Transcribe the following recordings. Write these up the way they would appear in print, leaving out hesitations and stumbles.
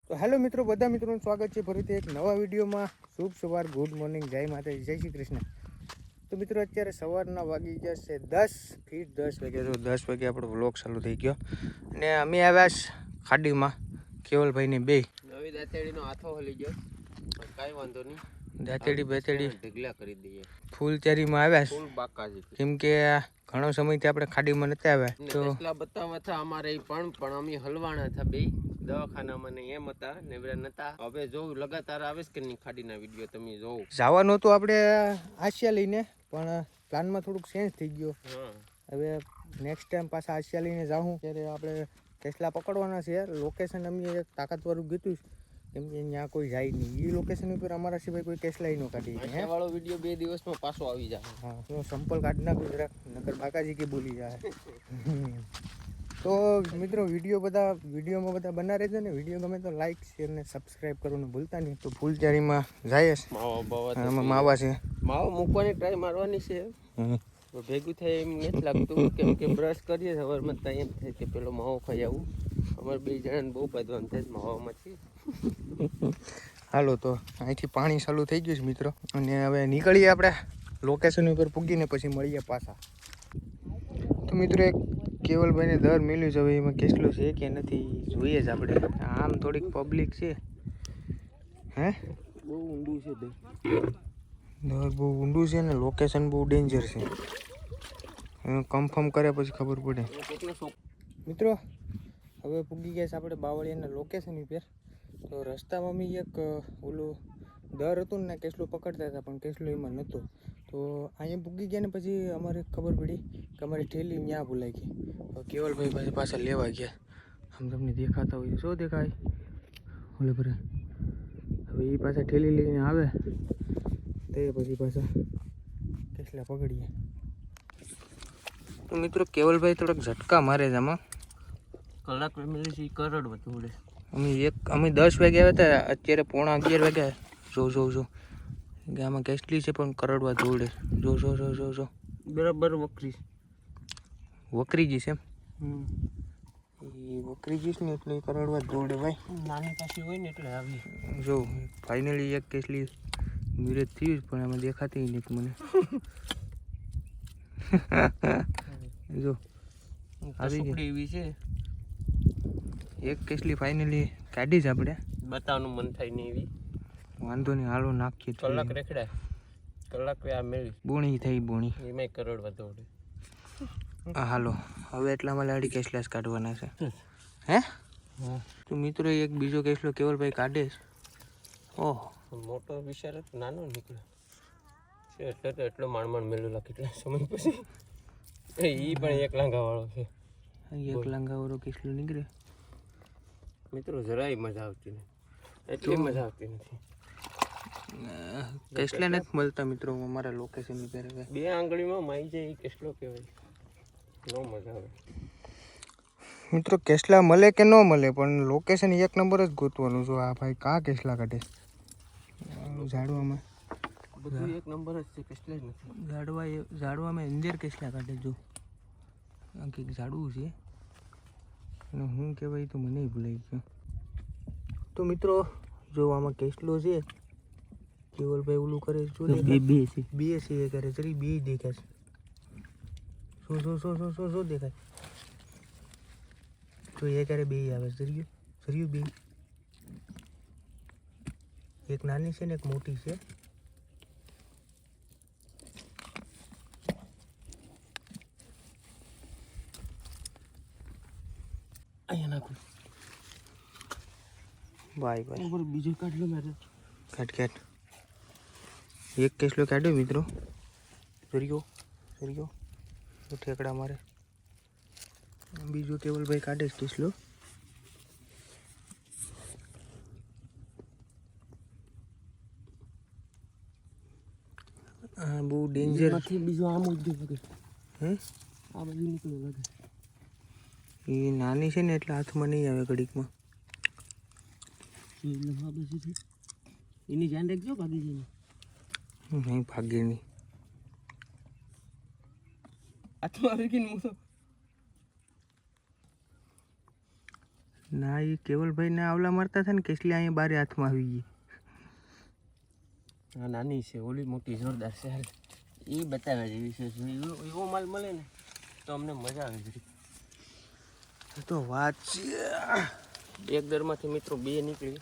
તો હેલો મિત્રો, બધા મિત્રોનું સ્વાગત છે ફરીથી એક નવા વિડીયોમાં. શુભ સવાર, ગુડ મોર્નિંગ, જય માતાજી, જય શ્રી કૃષ્ણ. તો મિત્રો અત્યારે સવારના વાગી ગયા છે 10 વાગે. તો 10 વાગે આપણો વ્લોગ ચાલુ થઈ ગયો અને અમે આવ્યા ખાડીમાં કેવલભાઈની બે નવી દાંતેડીનો હાથો હલી ગયો, કાંઈ વાંધો નહીં. દાંતેડી બેતેડી ઢગલા કરી દઈએ. ફૂલ તૈયારીમાં આવ્યા ફૂલ બાકાજી, કેમ કે ઘણો સમયથી આપણે ખાડીમાં નતા આવ્યા. તો ટેસ્લા બતાવવા હતા અમારે પણ અમે હલવાણા હતા બે દવાખાનામાં ને એમ હતા નેવરા નતા. હવે જોઉં લગાતાર આવે કે નહીં ખાડીના વિડીયો તમે જોઉં. જવાનું હતું આપણે આશિયા લઈને, પણ પ્લાનમાં થોડુંક ચેન્જ થઈ ગયો. હવે નેક્સ્ટ ટાઈમ પાછા આશિયા લઈને જાઉં ત્યારે આપણે ટેસ્લા પકડવાના છે. લોકેશન અમે તાકાતવાળું કીધું કેમ કે ત્યાં કોઈ જાય નહીં. એ લોકેશન ઉપર અમારા સિવાય કોઈ ટેસ્લા ન કાઢી હે વાળો વિડીયો 2 દિવસમાં પાછો આવી જાય. હા, હું સંપલ કાઢ નાખું જરાક, નકર બાકાજી કે બોલી જાય. તો મિત્રો વિડીયોમાં બધા બના રહેજો ને. વિડીયો ગમે તો લાઈક શેર ને સબસ્ક્રાઈબ કરવાનું ભૂલતા નહીં. તો ફૂલ ચારીમાં જાય છે, માવા છે, માવો મૂકવાની ટ્રાય મારવાની છે. ભેગું થાય એમ નથી લાગતું, કેમ કે બ્રશ કરીએ સવારમાં ત્યાં એમ થાય કે પેલો માવો ખાઈ આવું. અમારે 2 જણાને બહુ બાંધવાનું થાય માવામાંથી. હાલો, તો અહીંથી પાણી ચાલુ થઈ ગયું છે મિત્રો, અને હવે નીકળીએ આપણે લોકેશન ઉપર પૂગીને પછી મળીએ પાછા. તો મિત્રો એક કેવલભાઈને દર મેળ્યું છે, હવે એમાં કેટલું છે કે નથી જોઈએ જ આપણે. આમ થોડીક પબ્લિક છે, હે બહુ ઊંડું છે દર બહુ ઊંડું છે ને લોકેશન બહુ ડેન્જર છે. કન્ફર્મ કરે પછી ખબર પડે. મિત્રો હવે પૂગી ગયા છે આપણે બાવળિયાના લોકેશન ઉપર. તો રસ્તામાં અમે એક ઓલું દર હતું ને કેટલું પકડતા હતા, પણ કેટલું એમાં નહોતું. તો અહીંયા પૂગી ગયા ને પછી અમારે ખબર પડી કે અમારી ઠેલી ત્યાં ભૂલાઈ ગઈ. તો કેવલભાઈ પાસે પાછા લેવા ગયા. આમ તમને દેખાતા હોય, શું દેખાય ઓલે પર. હવે એ પાછા ઠેલી લઈને આવે તે પછી પાછા કેટલા પકડીએ. તો મિત્રો કેવલભાઈ થોડાક ઝટકા મારે છે આમાં. કલાક ફેમિલી છે કરોડ વધુ. અમે 10 વાગે આવ્યા હતા, અત્યારે 11:15 વાગ્યા. જો કે આમાં કેટલી છે પણ કરડવા દોડે. જો બરાબર વકરી ગઈ છે એમ. એ વકરી ગઈશ ને એટલે કરડવા દોડે ભાઈ. નાની પાછી હોય ને એટલે આવી. જો ફાઇનલી એક કેટલી મિરજ થયું પણ આમાં દેખાતી નથી મને. જો આવી ગઈ એવી છે. એક કેસલી ફાઇનલી કાઢી જ આપણે. બતાવવાનું મન થાય નહીં એવી. વાંધો નહીં, હાલો નાખીએ. કલાક રેખડા, કલાક આ મેળવી બોણી થઈ બોણી એમાં કરોડ વધુ. હાલો હવે એટલામાં લાડી કેસલાસ કાઢવાના છે. હે તો મિત્રો એક બીજો કેસલો કેવલભાઈ કાઢે છે. ઓહ, મોટો વિચાર હતો, નાનો નીકળ્યો એટલે તો એટલો માંડ મેળવેલા કેટલા સમય પછી. એ પણ એક લાંઘાવાળો છે. એક લાંઘાવાળો કેસલો નીકળે મિત્રો. જરાય મજા આવતી નથી, એટલી મજા આવતી નથી. કેસલા નથી મળતા મિત્રો અમારા લોકેશન ઉપર. 2 આંગળીમાં માઈ જાય એ કેસલો કહેવાય. નો મજા આવે મિત્રો. કેસલા મળે કે ન મળે પણ લોકેશન એક નંબર જ ગોતવાનું. જો આ ભાઈ કા કેસલા કાઢે ઝાડવામાં. બધું એક નંબર જ છે, કેસલા જ નથી. ઝાડવામાં અંદર કેસલા કાઢે. જો આ કંઈક ઝાડવું છે અને હું કહેવાય તો મને ભૂલાઈ ગયો. તો મિત્રો જો આમાં કેસલો છે. કેવલભાઈ ઓલું કરે છે, બે છે કરે જરી બે દેખાય છે. શું દેખાય જો એ ક્યારે બે આવે જર્યું બે. એક નાની છે ને એક મોટી છે. અહીંયા નાખું ભાઈ બીજો કાઢ લો મારે. કાઢ એક કેસલો કાઢ્યો મિત્રો. જર્યો ઠેકડા મારે. બીજો કેવલભાઈ કાઢે છે કેસલો. હા, બહુ ડેન્જર. બીજો આમ જ લાગે. હે આ બાજુ નીકળ્યો લાગે. એ નાની છે ને એટલે હાથમાં નહીં આવે ઘડીકમાં. એની ધ્યાન રાખજો, ભાગી જાય નહીં. ભાગે નહીં. હાથમાં આવી ગઈ ને ના એ કેવલભાઈ ને આવલા મારતા હતા ને કેસલી અહીંયા બારે હાથમાં આવી ગઈ. આ નાની છે, ઓલી મોટી જોરદાર છે. હાલ એ બતાવ્યા જેવી છે. એવો માલ મળે ને તો અમને મજા આવે છે. તો વાત છે. એક દરમાંથી મિત્રો 2 નીકળી.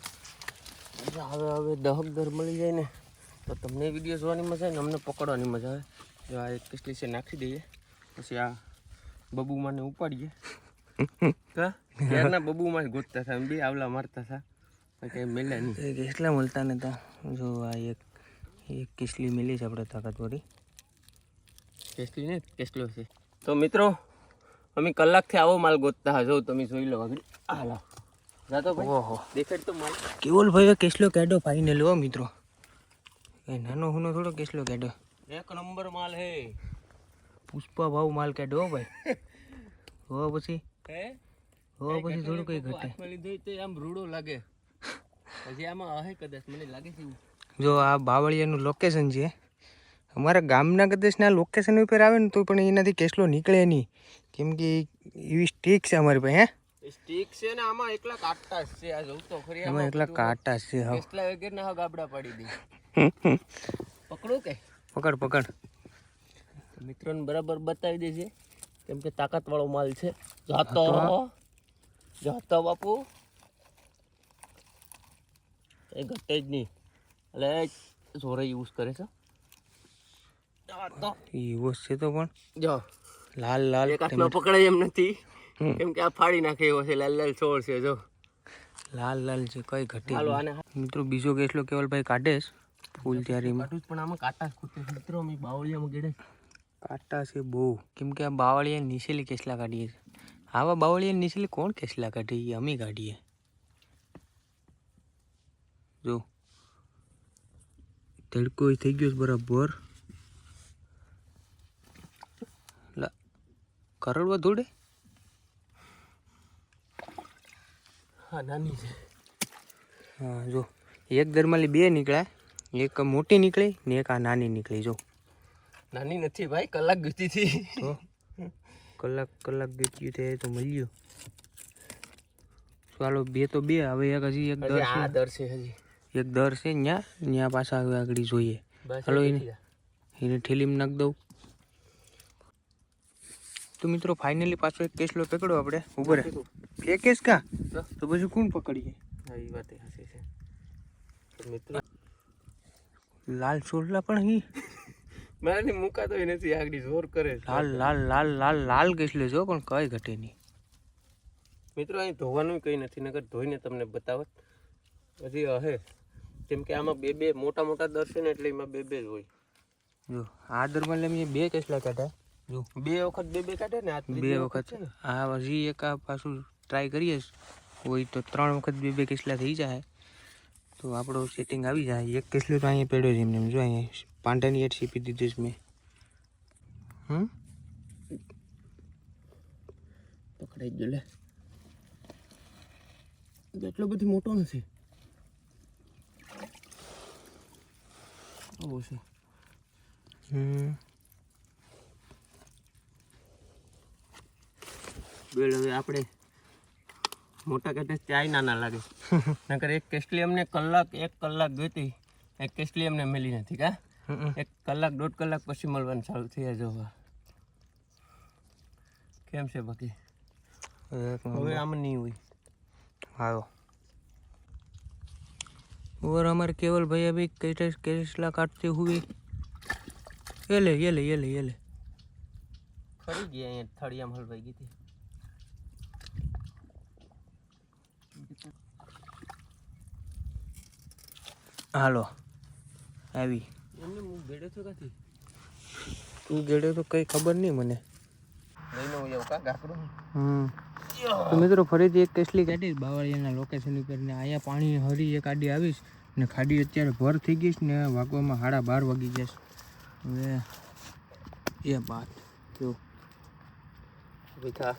હવે 10 દર મળી જાય ને તો તમને વિડીયો જોવાની મજા આવે ને અમને પકડવાની મજા આવે. જો આ એક કેસલી છે નાખી દઈએ, પછી આ બબુમાને ઉપાડીએ. ત્યારના બબુમાં જ ગોતતા હતા, 2 આવલા મારતા હતા, કંઈ મળ્યા નહીં. કેસલા મળતા નતા. જો આ એક કેસલી મિલી છે આપણે તાકાતવાળી. કેસલી ને કેસલો છે. તો મિત્રો અમે કલાકથી આવો માલ ગોતતા હા. જો તમે જોઈ લો આગળ. હાલો જાતો ભાઈ. ઓહો દેખાડ તો માલ. કેવલભાઈ કેસલો કાઢો ફાઇનલ હો મિત્રો. કઈ નાનો હુનો થોડો કેસલો કાઢો. 1 નંબર માલ હે. પુષ્પા ભાવ માલ કાઢો હો ભાઈ. હો પછી હે પછી થોડું કઈ ઘટે. હાથમાં લીધો તો આમ રૂડો લાગે. હજી આમાં હે કદાચ, મને લાગે છે એવું. જો આ બાવળિયાનું લોકેશન છે. અમારા ગામના કદાચના લોકેશન ઉપર આવે ને તો પણ એનાથી કેસલો નીકળે નહીં, કેમ કે એવી સ્ટીક છે અમારી પાસે. હે સ્ટીક છે ને આમાં એકલા કાંટા છે. આ જોઉં તો ખરી આમાં એકલા કાંટા છે. હા કેસલા વગર ના ગાબડા પાડી દે. પકડો કે પકડ. મિત્રોને બરાબર બતાવી દેજે, કેમ કે તાકાત વાળો માલ છે. જાતો બાપુ એ ઘટે જ નહીં. એટલે જોરે યુઝ કરે છે. એવો છે તો પણ જો લાલ એક હાથમાં પકડાય એમ નથી, કેમ કે આ ફાડી નાખે એવો છે. લાલ છોડ છે. જો લાલ છે, કઈ ઘટે હાલો આને મિત્રો. બીજો કેસલો કેવલભાઈ કાઢે છે ફૂલ તૈયારીમાં. કાઢું જ, પણ આમાં કાંટા જ ખૂટે. મિત્રો અમે બાવળિયામાં ગેડે કાંટા છે બહુ, કેમ કે આ બાવળિયા નીચેલી કેસલા કાઢીએ છીએ. આવા બાવળિયા નીચેલી કોણ કેસલા કાઢે? એ અમે કાઢીએ. જો તડકો થઈ ગયો છે બરાબર. કરડવા ધોડે. હા નાની છે. હા જો એક દરમાલી 2 નીકળ્યા, એક મોટી નીકળી ને એક આ નાની નીકળી. જો નાની નથી ભાઈ, કલાક ગીતી હતી. તો કલાક ગીત્યું તે તો મળ્યું. ચાલો 2 તો 2. હવે એક હજી એક દર આ દર છે. હજી એક દર છે ત્યાં પાછા હવે આગળ જોઈએ. હાલો એને ઠેલીમાં નાખ દઉં. તો મિત્રો ફાઇનલી પાછો એક કેસલો પકડો આપણે. ઉભો રહે ફેકેશ કા તો પછી કોણ પકડીએ? એ વાત હસી છે. મિત્રો લાલ છોડલા પણ હી મારાથી મુકાતો નથી. આગળ જોર કરે. લાલ કેસલો જો પણ કઈ ઘટે નહીં. મિત્રો અહીં ધોવાનું કંઈ નથી, નકર ધોઈને તમને બતાવત. હજી હે, કેમ કે આમાં 2 મોટા દર છે ને, એટલે એમાં 2 જ હોય. જો આ દરમાં મેં 2 કેસલા કાઢ્યા. જો 2 વખત 2 કાઢે ને. આ 2 વખત. આ હજી એક આ પાછું ટ્રાય કરીએ હોય તો 3 વખત 2 કેસલા થઈ જાય તો આપણું સેટિંગ આવી જાય. એક કેસલો તો અહીંયા પડ્યો છે એમને. જો અહીંયા પાંડાની એટ સીપી દીધી છે મેં. પકડાઈ ગયો લે. એટલો બધી મોટો નથી. આવો છે. બેલ હવે આપણે મોટા કાંટે ત્યાંય નાના લાગે. નકર એક કેસલી અમને 1 કલાક ગઈ. એક કેસલી અમને મળી નથી. કા 1 કલાક 1.5 કલાક પછી મળવાનું ચાલુ થઈ જાય. જોવા કેમ છે બાકી? હવે આમાં નહીં હોય. હાલો और हमारे केवल भैया भी केसला काटते हुए ये ले ફરી ગયા અહીંયા થળિયામાં હલવાઈ ગઈ હતી. હાલો આવી એમને હું ગેડ્યો તો કાથી. તું ગેડ્યો તો કઈ ખબર નહીં મને. લઈને હું એવું કા ગાકડું. તો મિત્રો ફરીથી એક કેસલી કાઢી બાવળિયાના લોકેશન ઉપર ને અહીંયા પાણી હરી એક આડી આવીશ ને ખાડી અત્યારે ભર થઈ ગઈશ ને વાગવામાં 12:30 વાગી જશે. હવે એ બાત જો ભીખા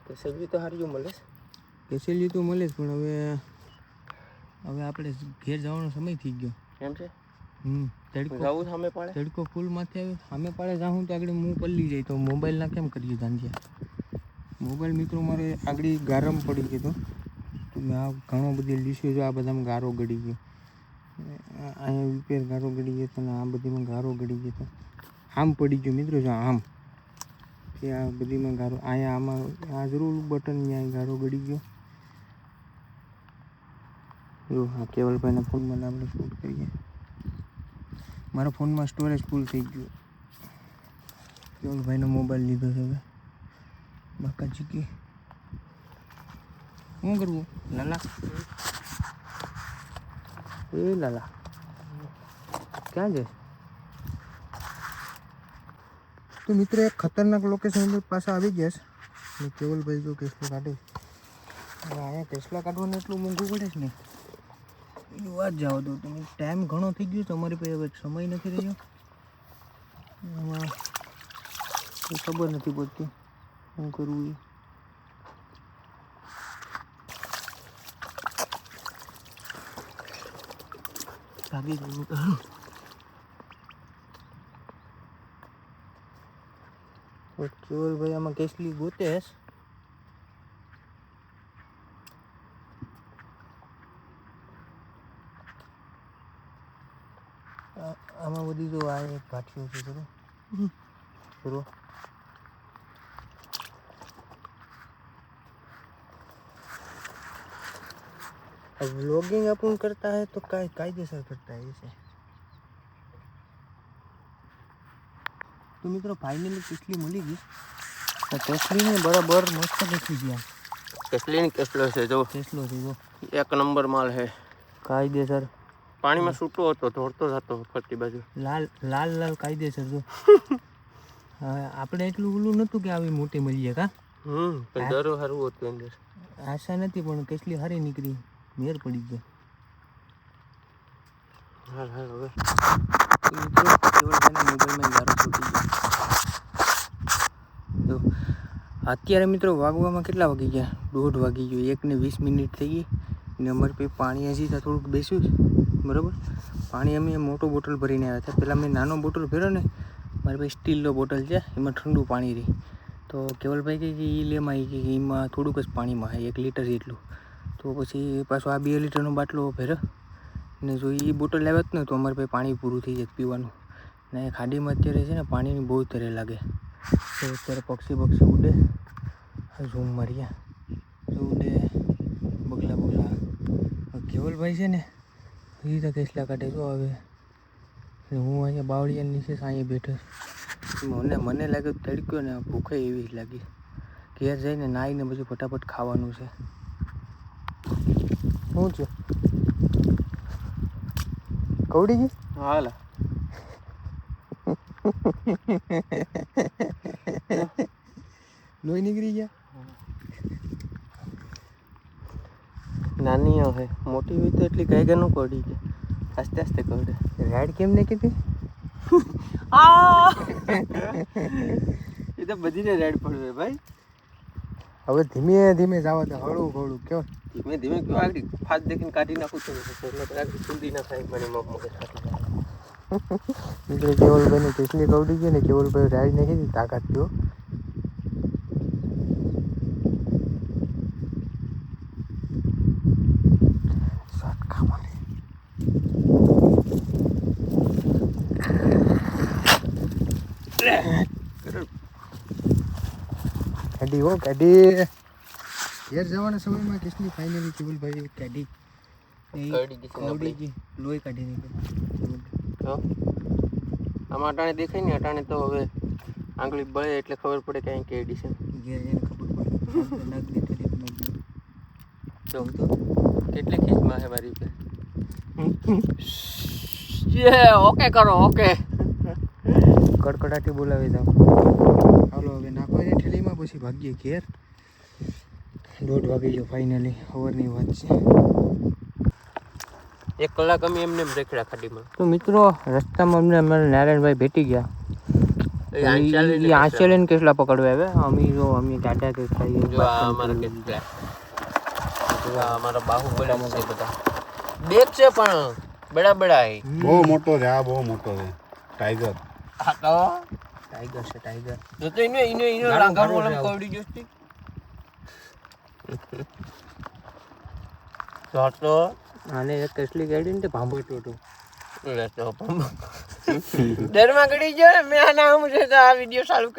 કેસલી તો હારી મળે. કેસલી તો મળે જ, પણ હવે આપણે ઘેર જવાનો સમય થઈ ગયો. એમ છે. તડકો ફૂલ માથે આવે સામે પાડે જાઉં તો આગળ હું પલ્લી જાય તો મોબાઈલ ના કેમ કરીએ ધાંધિયા. મોબાઈલ મિત્રો મારે આગળ ગારમ પડી ગયો હતો તો મેં આ ઘણો બધી લીસ્યો જો આ બધામાં ગારો ગળી ગયો અહીંયા વિપેર ગારો ગળી ગયો હતો અને આ બધીમાં ગારો ગળી ગયો હતો આમ પડી ગયો મિત્રો જો આમ કે આ બધીમાં ગારો અહીંયા આમાં આ જરૂર બટન ત્યાં ગારો ગળી ગયો જો આ કેવલભાઈના ફોનમાં આપણે શૂટ કરીએ મારા ફોનમાં સ્ટોરેજ ફૂલ થઈ ગયું કેવલભાઈનો મોબાઈલ લીધો છે હવે બાકાજી કે શું કરવું લાલા એ લાલા ક્યાં છે તો મિત્રો એક ખતરનાક લોકેશન ઉપર પાછા આવી ગયા છે કેવલભાઈ જો કેસલો કાઢે હવે અહીંયા કેસલા કાઢવાને એટલું મોંઘું પડે છે ને એની વાત જાઓ તો તમે ટાઈમ ઘણો થઈ ગયો છે અમારી પાસે હવે સમય નથી રહ્યો એમાં કંઈ ખબર નથી પડતી શું કરવું એ ભાગી જવું કેવલભાઈ આમાં કેસલી ગોતે આમાં બધી જો આ એક ભાટીઓ છે બરો व्लॉगिंग अपन करता है तो कायदेसर करता है ऐसे तो मित्रों फाइनली केसली मળી ગઈ કેસલી ને બરાબર મસ્ત કેસલી ગયા કેસલી ને કેસલો છે જો કેસલો છે જો એક નંબર માલ છે કાયદેસર પાણીમાં છૂટો હતો દોડતો જતો ફરતી બાજુ લાલ લાલ લાલ કાયદેસર જો આપણે એટલું ઓલું નહોતું કે આવી મોટી મળીએ કા પણ દરો સારું હતું અંદર આશા નથી પણ કેસલી સારી નીકળી મેર પડી ગયો હાલ હાલ હવે મોબાઈલમાં ગારો છૂટી ગયો તો અત્યારે મિત્રો વાગવામાં કેટલા વાગી ગયા 1:30 વાગી ગયો 1:20 થઈ ગઈ ને અમારે પછી પાણી હજી થોડુંક બેસ્યું છે બરાબર પાણી અમે મોટો બોટલ ભરીને આવ્યા હતા પહેલાં મેં નાનો બોટલ ભર્યો ને મારી પાસે સ્ટીલનો બોટલ છે એમાં ઠંડુ પાણી રહી તો કેવલભાઈ કહે કે એ લેમાં કે એમાં થોડુંક જ પાણીમાં 1 લીટર જેટલું તો પછી પાછો આ 2 લીટરનો બાટલો ભર્યો ને જો એ બોટલ લાવ્યો જ ને તો અમારે પાસે પાણી પૂરું થઈ જાય પીવાનું ને ખાડીમાં અત્યારે છે ને પાણીની બહુ તરે લાગે તો અત્યારે પક્ષી ઉડે ઝૂમ માર્યા તો ઉડે બગલા કેવલભાઈ છે ને એ તો કેસલા કાઢે જો હવે હું અહીંયા બાવળિયા નીચે અહીંયા બેઠો મને લાગે તડક્યો ને ભૂખે એવી જ લાગી ઘેર જઈને નાહીને પછી ફટાફટ ખાવાનું છે શું છે કવડીજી હાલ લોહી નીકળી ગયા નાની હવે મોટી હોય તો એટલી ગાય ન કડી છે આસ્તે આસ્તે કડે રાઈડ કેમ નહીં કીધી એ તો બધીને રેડ પડવે ભાઈ હવે ધીમે ધીમે જાવ તો હળવું હળવું કેવો ધીમે ધીમે કેવું આગળ ફાટ દેખીને કાઢી નાખું છું એટલે આગળ સુંદી ના થાય મને મગજ મિત્રો કેવલભાઈને કેસલી કવડી ગઈ ને કેવલભાઈ રાઈડ નહીં કીધી તાકાત થયો કાઢી હો કાઢી ઘેર જવાના સમયમાં કેસલી ફાઇનલી કેવલભાઈ કાઢી કવડી ગઈ લોહી કાઢી નાખી તો આમાં અટાણે દેખાય ને અટાણે તો હવે આંગળી બળે એટલે ખબર પડે કે અહીં કેડી છે ઘેર જઈને ખબર પડે નાખી દીધી તો હું તો કેટલી ખીચમાં છે મારી ઉપર ઓકે કરો ઓકે કડકડાટી બોલાવી દઉં હાલો હવે નાખવા જાય ઠેલીમાં પછી ભાગીએ ઘેર 1:30 વાગી ગયો ફાઇનલી ખબરની વાત છે 1 કલાક અમે એમને રેખડા ખાડીમાં તો મિત્રો રસ્તામાં અમને અમારા નારાયણભાઈ ભેટી ગયા એ આંચે લઈને કેટલા પકડવા આવે અમે ટાટા કે ખાઈએ જો આ અમારા કેટલા જો આ અમારા બાહુબલી છે બધા બેગ છે પણ બડા બડા હે બહુ મોટો છે આ બહુ મોટો છે ટાઈગર આ તો ટાઈગર છે ટાઈગર જો તો ઇનો રાંગા મોલમ કવડી જોસ્તી તો આને એક કેટલી ગાડી ને ભાંભટું હતું ડરમાં ગળી ગયો ને મેં આના આમ છે તો આ વિડીયો ચાલુ કરી